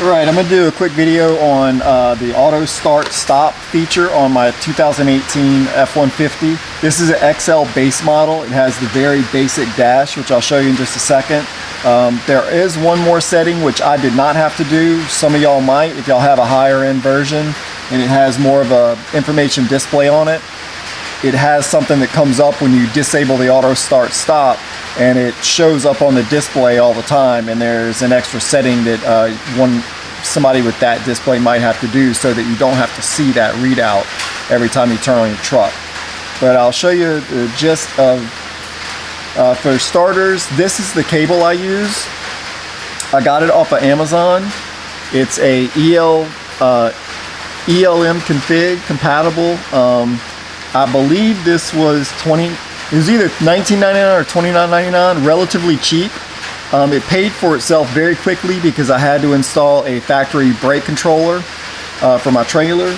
Alright, I'm going to do a quick video on the auto start stop feature on my 2018 F150. This is an XL base model. It has the very basic dash, which I'll show you in just a second. There is one more setting which I did not have to do. Some of y'all might if y'all have a higher end version and it has more of a information display on it. It has something that comes up when you disable the auto start stop, and it shows up on the display all the time, and there's an extra setting that somebody with that display might have to do so that you don't have to see that readout every time you turn on your truck. But I'll show you the gist of, for starters, this is the cable I use. I got it off of Amazon. It's a ELM config compatible. I believe this was it was either $19.99 or $29.99, relatively cheap. It paid for itself very quickly because I had to install a factory brake controller for my trailer,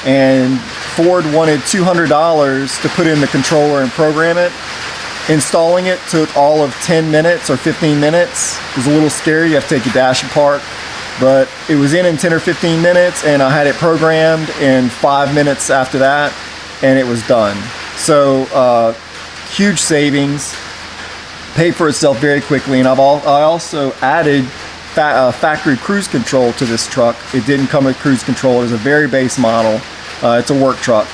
and Ford wanted $200 to put in the controller and program it. Installing it took all of 10 minutes or 15 minutes. It was a little scary. You have to take your dash apart, but it was in 10 or 15 minutes, and I had it programmed in 5 minutes after that, and it was done. So huge savings, paid for itself very quickly. And I also added factory cruise control to this truck. It didn't come with cruise control. It's a very base model. It's a work truck.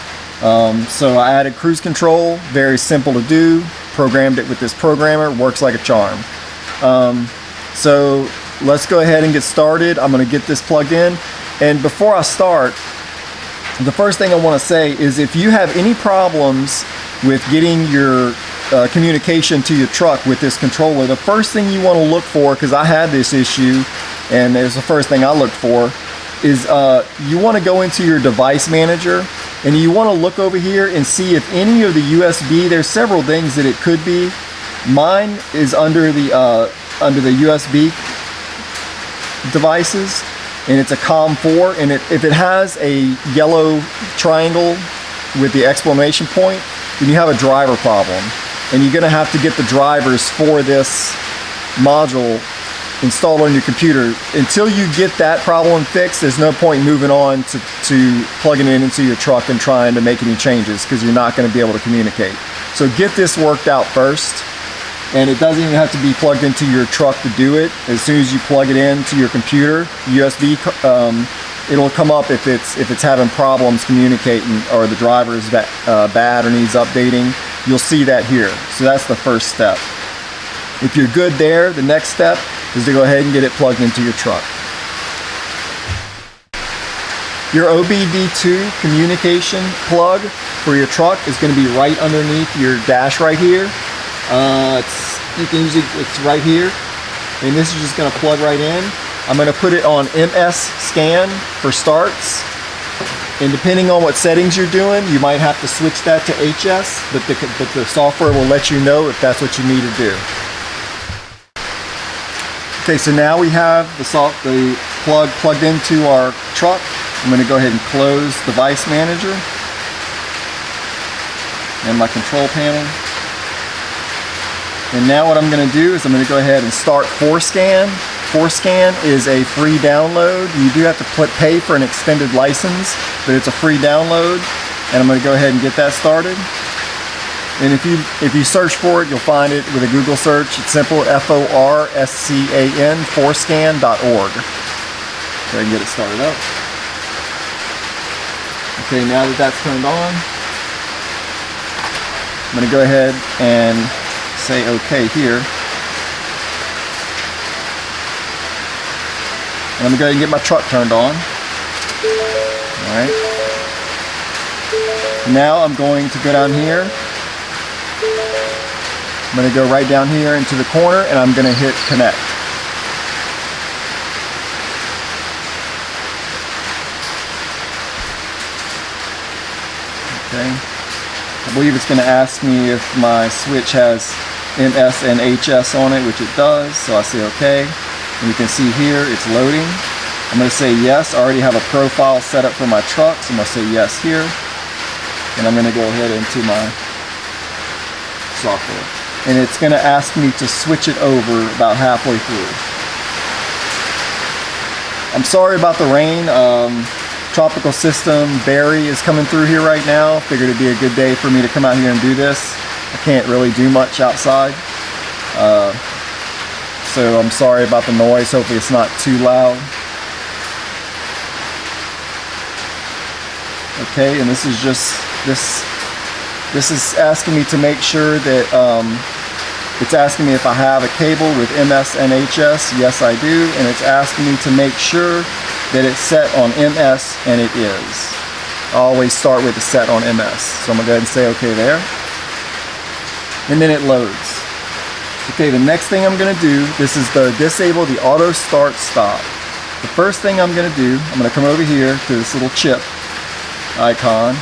So I added cruise control, very simple to do, programmed it with this programmer, works like a charm. So let's go ahead and get started. I'm going to get this plugged in, and before I start, the first thing I want to say is if you have any problems with getting your communication to your truck with this controller, the first thing you want to look for, because I had this issue and it was the first thing I looked for, is you want to go into your device manager and you want to look over here and see if any of the USB, there's several things that it could be. Mine is under the USB devices, and it's a COM4, and if it has a yellow triangle with the exclamation point, then you have a driver problem, and you're going to have to get the drivers for this module installed on your computer. Until you get that problem fixed, there's no point moving on to plugging it into your truck and trying to make any changes, because you're not going to be able to communicate. So get this worked out first. And it doesn't even have to be plugged into your truck to do it. As soon as you plug it into your computer, USB, it'll come up if it's having problems communicating, or the driver is bad or needs updating. You'll see that here. So that's the first step. If you're good there, the next step is to go ahead and get it plugged into your truck. Your OBD2 communication plug for your truck is going to be right underneath your dash right here. It's right here, and this is just going to plug right in. I'm going to put it on MS scan for starts, and depending on what settings you're doing, you might have to switch that to HS, but the software will let you know if that's what you need to do. Okay, so now we have the plug plugged into our truck. I'm going to go ahead and close Device Manager and my control panel. And now what I'm going to do is I'm going to go ahead and start ForScan. ForScan is a free download. You do have to pay for an extended license, but it's a free download. And I'm going to go ahead and get that started. And if you search for it, you'll find it with a Google search. It's simple, FORSCAN, forscan.org. Go ahead and get it started up. Okay, now that that's turned on, I'm going to go ahead and say OK here. And I'm going to go ahead and get my truck turned on. Alright. Now I'm going to go down here. I'm going to go right down here into the corner, and I'm going to hit connect. Okay. I believe it's going to ask me if my switch has MS and HS on it, which it does, so I say OK. And you can see here it's loading. I'm going to say yes. I already have a profile set up for my truck, so I'm going to say yes here. And I'm going to go ahead into my software. And it's going to ask me to switch it over about halfway through. I'm sorry about the rain. Tropical system Barry is coming through here right now. Figured it'd be a good day for me to come out here and do this. I can't really do much outside. So I'm sorry about the noise. Hopefully it's not too loud. Okay, and this is just, this is asking me to make sure that, it's asking me if I have a cable with MS and HS. Yes, I do. And it's asking me to make sure that it's set on MS, and it is. I always start with the set on MS. So I'm gonna go ahead and say okay there. And then it loads. Okay, the next thing I'm gonna do, this is the disable the auto start stop. The first thing I'm gonna do, I'm gonna come over here to this little chip icon.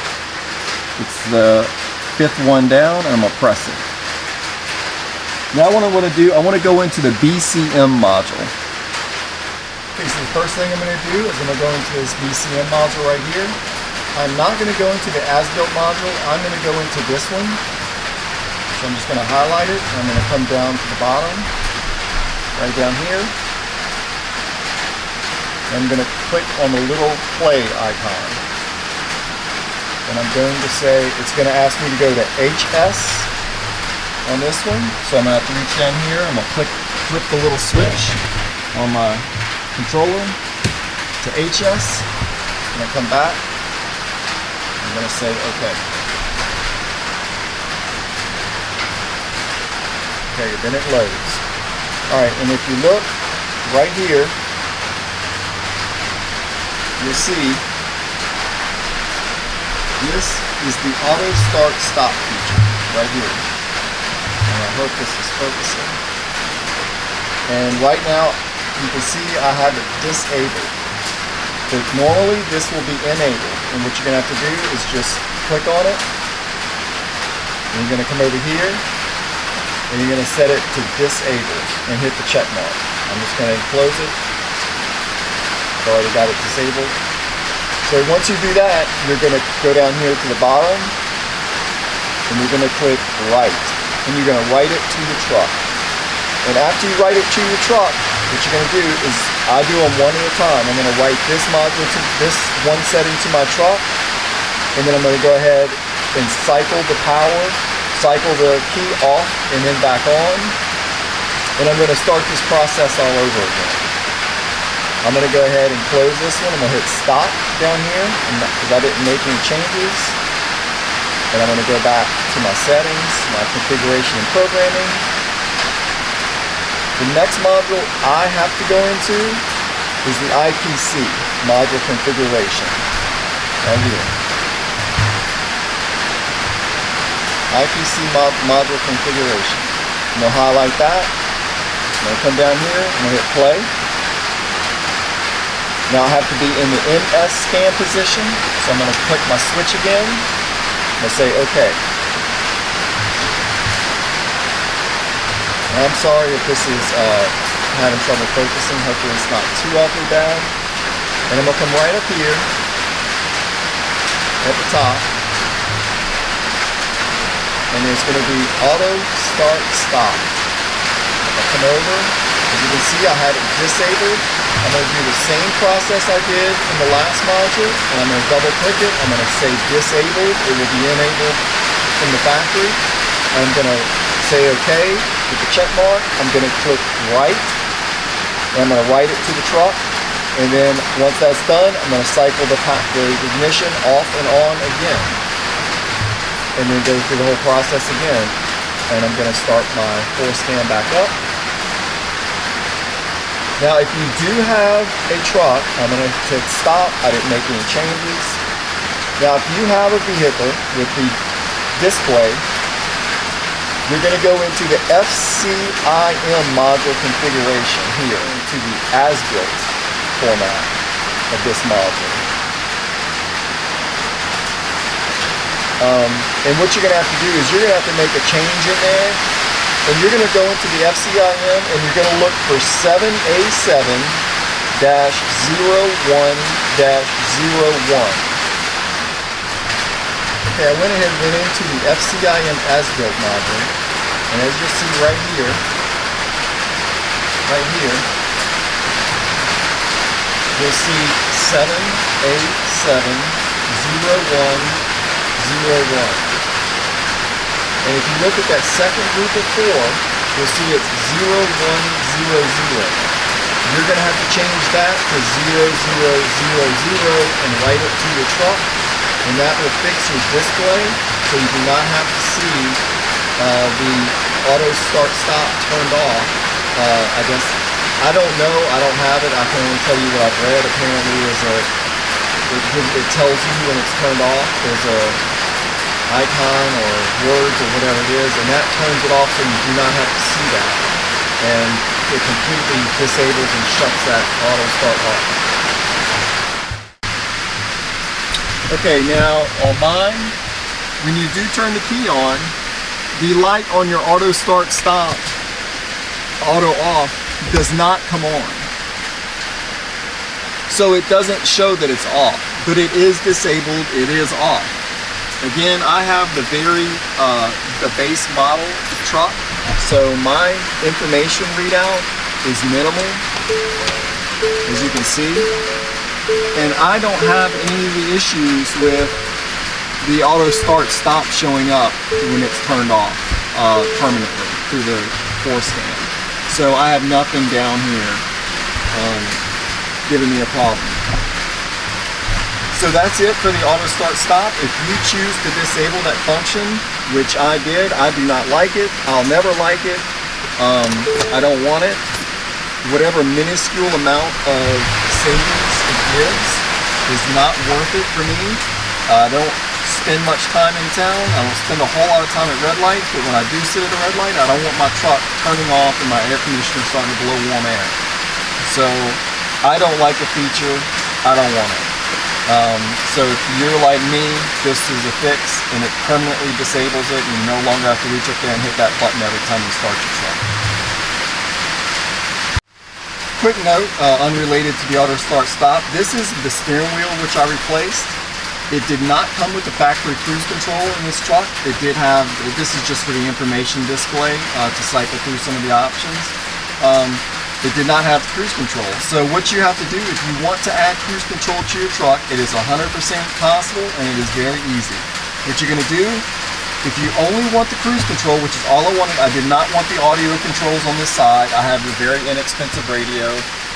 It's the 5th one down, and I'm gonna press it. Now what I want to do, I want to go into the BCM module. Okay, so the first thing I'm going to do is I'm going to go into this BCM module right here. I'm not going to go into the as-built module. I'm going to go into this one. So I'm just going to highlight it, and I'm going to come down to the bottom, right down here. And I'm going to click on the little play icon. And I'm going to say, it's going to ask me to go to HS on this one. So I'm going to have to reach down here. I'm going to flip the little switch on my controller to HS. I'm going to come back. I'm going to say okay. Okay, then it loads. Alright, and if you look right here, you'll see this is the auto start stop feature right here. And I hope this is focusing. And right now, you can see I have it disabled. But normally this will be enabled. And what you're going to have to do is just click on it. And you're going to come over here. And you're going to set it to disable and hit the check mark. I'm just going to close it. I've already got it disabled. So once you do that, you're going to go down here to the bottom. And you're going to click write. And you're going to write it to the truck. And after you write it to your truck, what you're going to do is, I do them one at a time. I'm going to write this module to this one setting to my truck, and then I'm going to go ahead and cycle the power, cycle the key off and then back on, and I'm going to start this process all over again. I'm going to go ahead and close this one. I'm going to hit stop down here because I didn't make any changes. And I'm going to go back to my settings, my configuration and programming. The next module I have to go into is the IPC, module configuration, right here. IPC module configuration. I'm going to highlight that. I'm going to come down here, I'm going to hit play. Now I have to be in the MS scan position, so I'm going to click my switch again. I'm going to say OK. And I'm sorry if this is having trouble focusing. Hopefully it's not too awfully bad. And I'm going to come right up here at the top. And it's going to be auto start stop. I'll come over. As you can see, I had it disabled. I'm going to do the same process I did in the last module. And I'm going to double click it. I'm going to say disabled. It will be enabled from the factory. I'm going to say OK with the check mark. I'm going to click write. And I'm going to write it to the truck. And then once that's done, I'm going to cycle the ignition off and on again. And then go through the whole process again. And I'm going to start my full scan back up. Now if you do have a truck, I'm going to hit stop. I didn't make any changes. Now if you have a vehicle with the display, you're going to go into the FCIM module configuration here, into the as-built format of this module. And what you're going to have to do is you're going to have to make a change in there, and you're going to go into the FCIM and you're going to look for 7A7-01-01. Okay, I went ahead and went into the FCIM as-built module, and as you see right here, you'll see 7870101. And if you look at that second group of 4, you'll see it's 0100. You're going to have to change that to 0000 and write it to your truck, and that will fix your display so you do not have to see the auto start stop turned off. I don't know, I don't have it, I can only tell you what I've read. Apparently it tells you when it's turned off. There's a icon or words or whatever it is, and that turns it off so you do not have to see that. And it completely disables and shuts that auto start off. Okay, now on mine, when you do turn the key on, the light on your auto start stop, auto off, does not come on. So it doesn't show that it's off, but it is disabled, it is off. Again, I have the base model truck, so my information readout is minimal, as you can see, and I don't have any of the issues with the auto start stop showing up when it's turned off permanently through the forescan. So I have nothing down here giving me a problem. So that's it for the auto start stop. If you choose to disable that function, which I did, I do not like it. I'll never like it. I don't want it. Whatever minuscule amount of savings it gives is not worth it for me. I don't spend much time in town. I don't spend a whole lot of time at red lights, but when I do sit at a red light, I don't want my truck turning off and my air conditioner starting to blow warm air. So I don't like the feature. I don't want it. So if you're like me, this is a fix and it permanently disables it. You no longer have to reach up there and hit that button every time you start your truck. Quick note, unrelated to the auto start stop, this is the steering wheel which I replaced. It did not come with the factory cruise control in this truck. It did have, this is just for the information display to cycle through some of the options. It did not have cruise control. So what you have to do if you want to add cruise control to your truck, it is 100% possible and it is very easy. What you're going to do, if you only want the cruise control, which is all I wanted, I did not want the audio controls on this side. I have a very inexpensive radio.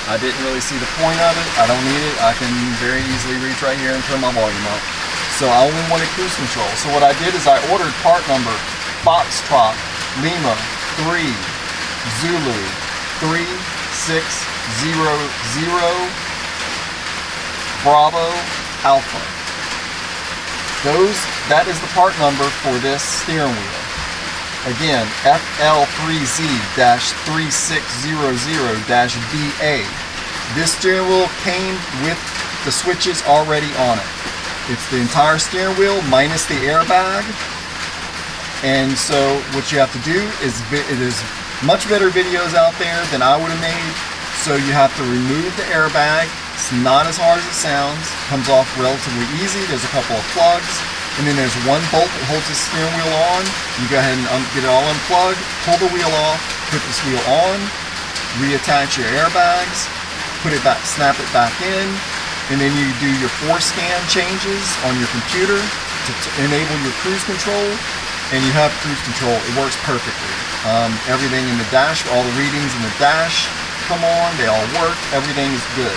I didn't really see the point of it. I don't need it. I can very easily reach right here and turn my volume up. So I only wanted cruise control. So what I did is I ordered part number Foxtrot Lima 3 Zulu 3600 Bravo Alpha. That is the part number for this steering wheel. Again, FL3Z-3600-BA. This steering wheel came with the switches already on it. It's the entire steering wheel minus the airbag. And so what you have to do is, it is much better videos out there than I would have made. So you have to remove the airbag. It's not as hard as it sounds. It comes off relatively easy. There's a couple of plugs. And then there's one bolt that holds the steering wheel on. You go ahead and get it all unplugged, pull the wheel off, put this wheel on, reattach your airbags, put it back, snap it back in, and then you do your forescan changes on your computer to enable your cruise control, and you have cruise control. It works perfectly. Everything in the dash, all the readings in the dash come on, they all work, everything is good.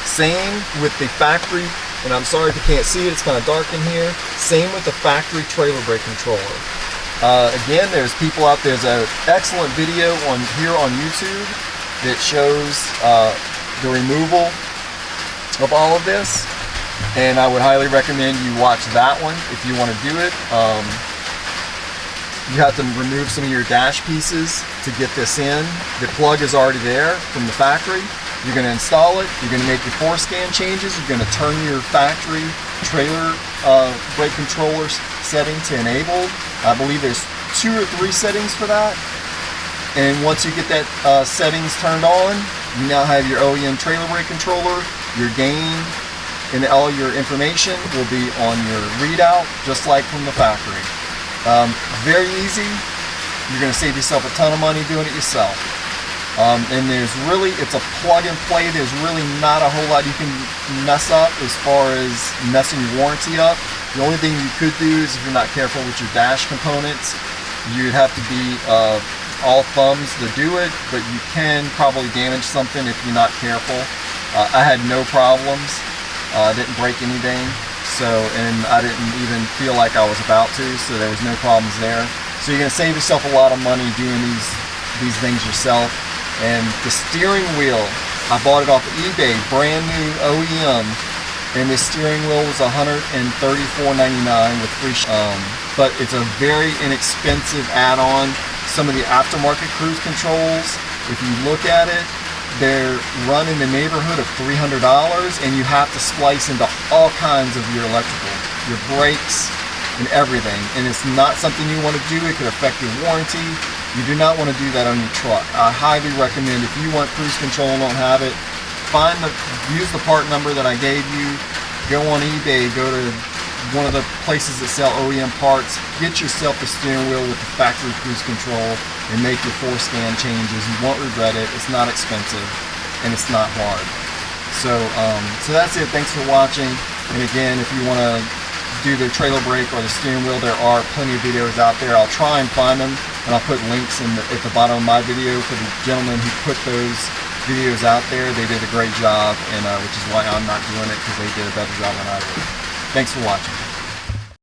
Same with the factory, and I'm sorry if you can't see it, it's kind of dark in here. Same with the factory trailer brake controller. Again, there's people out there, there's an excellent video here on YouTube that shows the removal of all of this, and I would highly recommend you watch that one if you want to do it. You have to remove some of your dash pieces to get this in. The plug is already there from the factory. You're going to install it, you're going to make your forescan changes, you're going to turn your factory trailer brake controller setting to enabled. I believe there's 2 or 3 settings for that. And once you get that settings turned on, you now have your OEM trailer brake controller, your gain, and all your information will be on your readout, just like from the factory. Very easy. You're going to save yourself a ton of money doing it yourself. And it's a plug and play. There's really not a whole lot you can mess up as far as messing your warranty up. The only thing you could do is, if you're not careful with your dash components, you'd have to be all thumbs to do it, but you can probably damage something if you're not careful. I had no problems. I didn't break anything, and I didn't even feel like I was about to, so there was no problems there. So you're going to save yourself a lot of money doing these things yourself. And the steering wheel, I bought it off of eBay, brand new OEM, and this steering wheel was $134.99 with free but it's a very inexpensive add-on. Some of the aftermarket cruise controls, if you look at it, they're run in the neighborhood of $300, and you have to splice into all kinds of your electrical, your brakes and everything, and it's not something you want to do. It could affect your warranty. You do not want to do that on your truck. I highly recommend, if you want cruise control and don't have it, use the part number that I gave you, go on eBay, go to one of the places that sell OEM parts, get yourself the steering wheel with the factory cruise control, and make your 4-scan changes. You won't regret it. It's not expensive, and it's not hard. So that's it. Thanks for watching. And again, if you want to do the trailer brake or the steering wheel, there are plenty of videos out there. I'll try and find them, and I'll put links at the bottom of my video for the gentleman who put those videos out there. They did a great job, and which is why I'm not doing it, because they did a better job than I did. Thanks for watching.